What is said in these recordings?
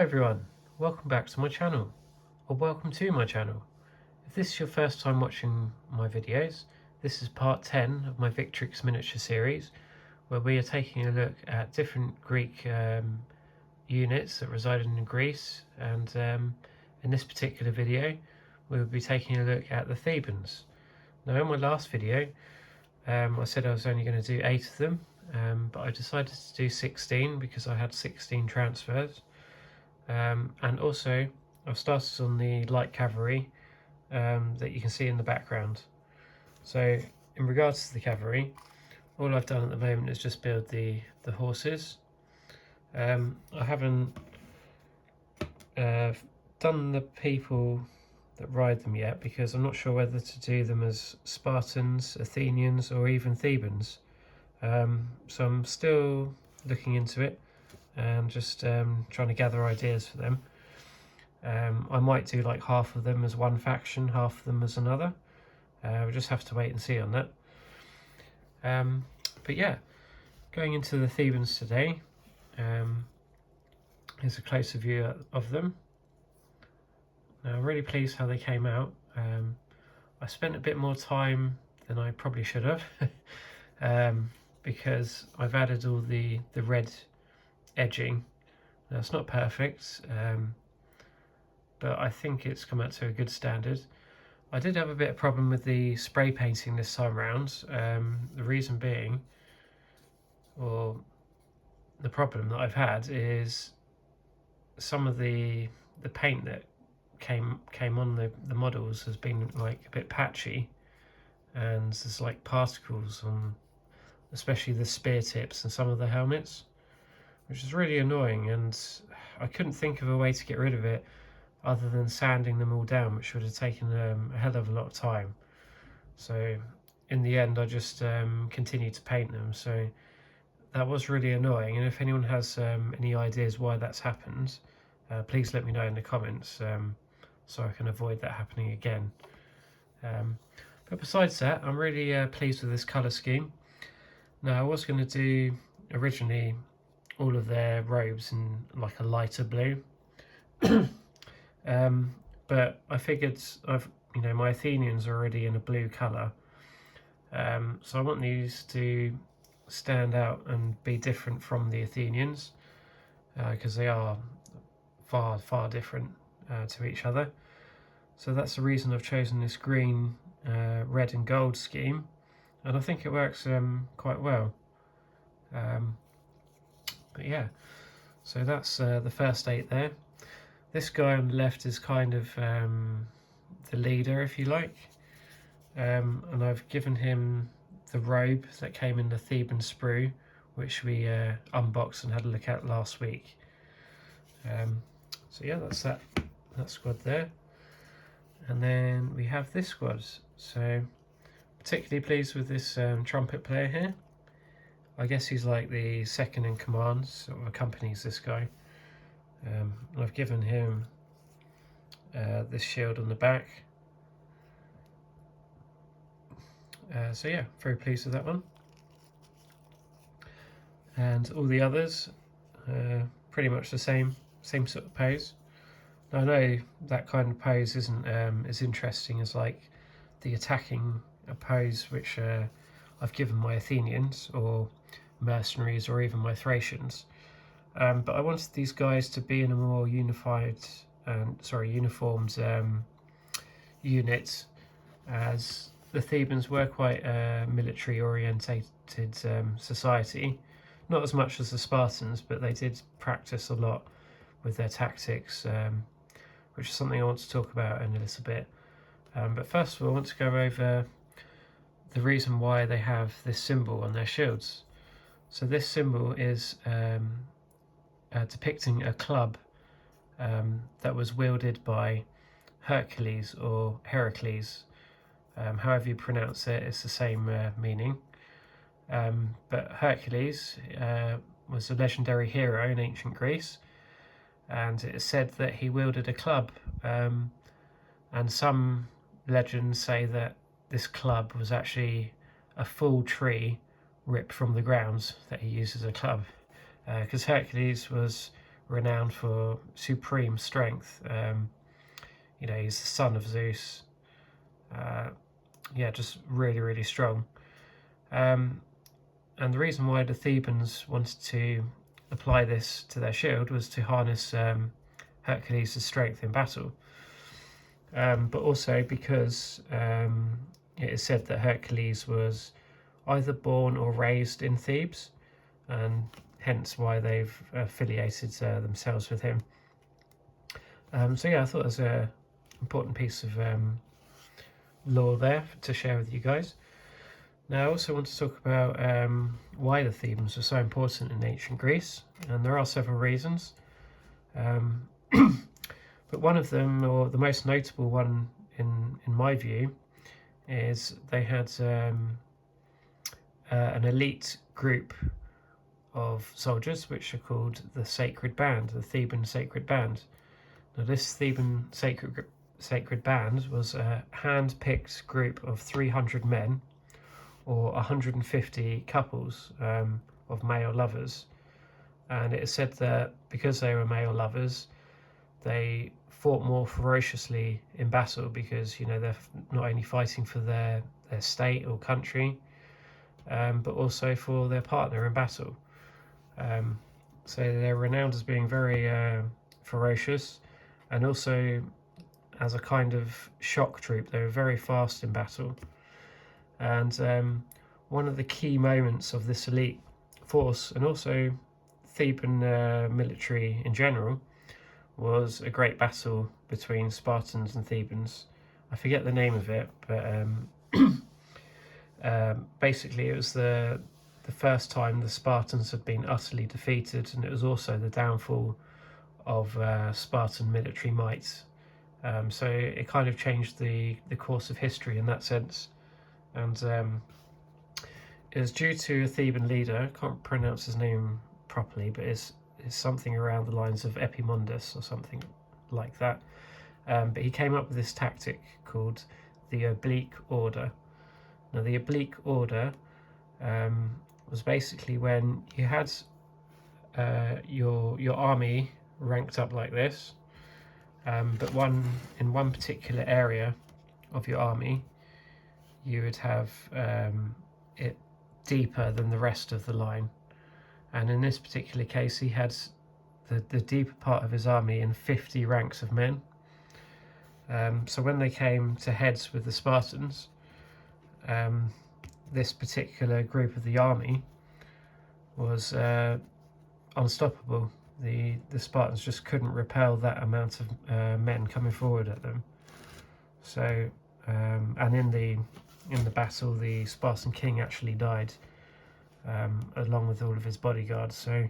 everyone, welcome back to my channel, or welcome to my channel. If this is your first time watching my videos, this is part 10 of my Victrix miniature series, where we are taking a look at different Greek units that resided in Greece, and in this particular video we will be taking a look at the Thebans. Now in my last video I said I was only going to do 8 of them, but I decided to do 16 because I had 16 transfers. And also I've started on the light cavalry that you can see in the background. So in regards to the cavalry, all I've done at the moment is just build the horses. I haven't done the people that ride them yet because I'm not sure whether to do them as Spartans, Athenians, or even Thebans. So I'm still looking into it and just trying to gather ideas for them. I might do like half of them as one faction, half of them as another. We'll just have to wait and see on that. But yeah, going into the Thebans today, here's a closer view of them. Now I'm really pleased how they came out. I spent a bit more time than I probably should have because I've added all the red edging. Now it's not perfect, but I think it's come out to a good standard. I did have a bit of problem with the spray painting this time around. The reason being, or the problem that I've had, is some of the paint that came on the models has been like a bit patchy, and there's like particles on especially the spear tips and some of the helmets, which is really annoying, and I couldn't think of a way to get rid of it other than sanding them all down, which would have taken a hell of a lot of time. So in the end I just continued to paint them. So that was really annoying, and if anyone has any ideas why that's happened, please let me know in the comments so I can avoid that happening again. But besides that, I'm really pleased with this colour scheme. Now I was going to do originally all of their robes in like a lighter blue, but I figured my Athenians are already in a blue colour, so I want these to stand out and be different from the Athenians, because they are far different to each other. So that's the reason I've chosen this green, red and gold scheme, and I think it works quite well. But yeah, so that's the first 8 there. This guy on the left is kind of the leader, if you like, and I've given him the robe that came in the Theban sprue, which we unboxed and had a look at last week. So yeah, that's that squad there. And then we have this squad. So particularly pleased with this trumpet player here. I guess he's like the second in command, sort of accompanies this guy. And I've given him this shield on the back. So yeah, very pleased with that one. And all the others, pretty much the same sort of pose. Now, I know that kind of pose isn't as interesting as like the attacking pose which I've given my Athenians or mercenaries or even my Thracians, but I wanted these guys to be in a more uniformed unit, as the Thebans were quite a military orientated society, not as much as the Spartans, but they did practice a lot with their tactics, which is something I want to talk about in a little bit. But first of all, I want to go over the reason why they have this symbol on their shields. So this symbol is depicting a club that was wielded by Hercules or Heracles. However you pronounce it, it's the same meaning. But Hercules was a legendary hero in ancient Greece, and it is said that he wielded a club, and some legends say that this club was actually a full tree ripped from the ground that he used as a club, because Hercules was renowned for supreme strength. You know, he's the son of Zeus. Yeah, just really, really strong. And the reason why the Thebans wanted to apply this to their shield was to harness Hercules' strength in battle. But also because it is said that Hercules was either born or raised in Thebes, and hence why they've affiliated themselves with him. So yeah, I thought it was an important piece of lore there to share with you guys. Now I also want to talk about why the Thebans were so important in ancient Greece, and there are several reasons. But one of them, or the most notable one in my view, is they had an elite group of soldiers which are called the Sacred Band, the Theban Sacred Band. Now this Theban Sacred Band was a hand-picked group of 300 men or 150 couples of male lovers, and it is said that because they were male lovers, they fought more ferociously in battle, because you know they're not only fighting for their state or country, but also for their partner in battle. So they're renowned as being very ferocious, and also as a kind of shock troop. They were very fast in battle. And one of the key moments of this elite force, and also Theban military in general, was a great battle between Spartans and Thebans. I forget the name of it, but basically it was the first time the Spartans had been utterly defeated, and it was also the downfall of Spartan military might. So it kind of changed the course of history in that sense. And it was due to a Theban leader, I can't pronounce his name properly, but it's something around the lines of Epaminondas or something like that. But he came up with this tactic called the oblique order. Now the oblique order was basically when you had your army ranked up like this, but in one particular area of your army you would have it deeper than the rest of the line. And in this particular case, he had the deeper part of his army in 50 ranks of men. So when they came to heads with the Spartans, this particular group of the army was unstoppable. The Spartans just couldn't repel that amount of men coming forward at them. So, and in the battle, the Spartan king actually died, along with all of his bodyguards. So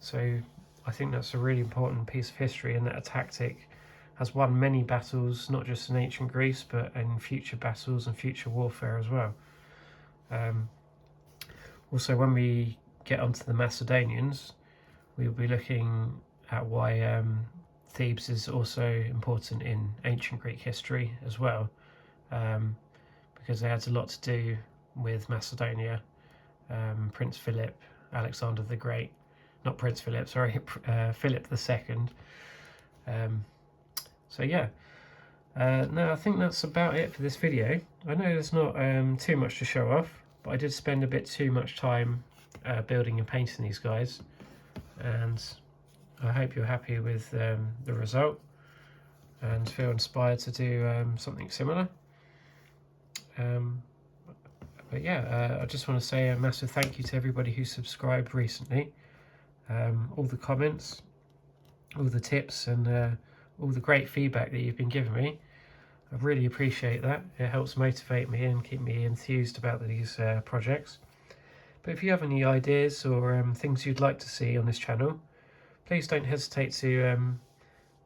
so I think that's a really important piece of history, and that a tactic has won many battles, not just in ancient Greece, but in future battles and future warfare as well. Also, when we get onto the Macedonians, we'll be looking at why Thebes is also important in ancient Greek history as well, because they had a lot to do with Macedonia. Prince Philip, Alexander the Great, not Prince Philip, sorry, Philip II. So yeah, no, I think that's about it for this video. I know there's not too much to show off, but I did spend a bit too much time building and painting these guys, and I hope you're happy with the result and feel inspired to do something similar. But yeah, I just want to say a massive thank you to everybody who subscribed recently. All the comments, all the tips, and all the great feedback that you've been giving me. I really appreciate that. It helps motivate me and keep me enthused about these projects. But if you have any ideas or things you'd like to see on this channel, please don't hesitate to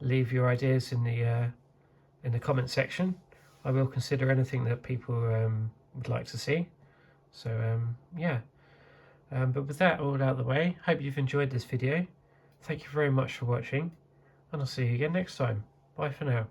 leave your ideas in the comment section. I will consider anything that people would like to see. So yeah, but with that all out of the way, hope you've enjoyed this video. Thank you very much for watching, and I'll see you again next time. Bye for now.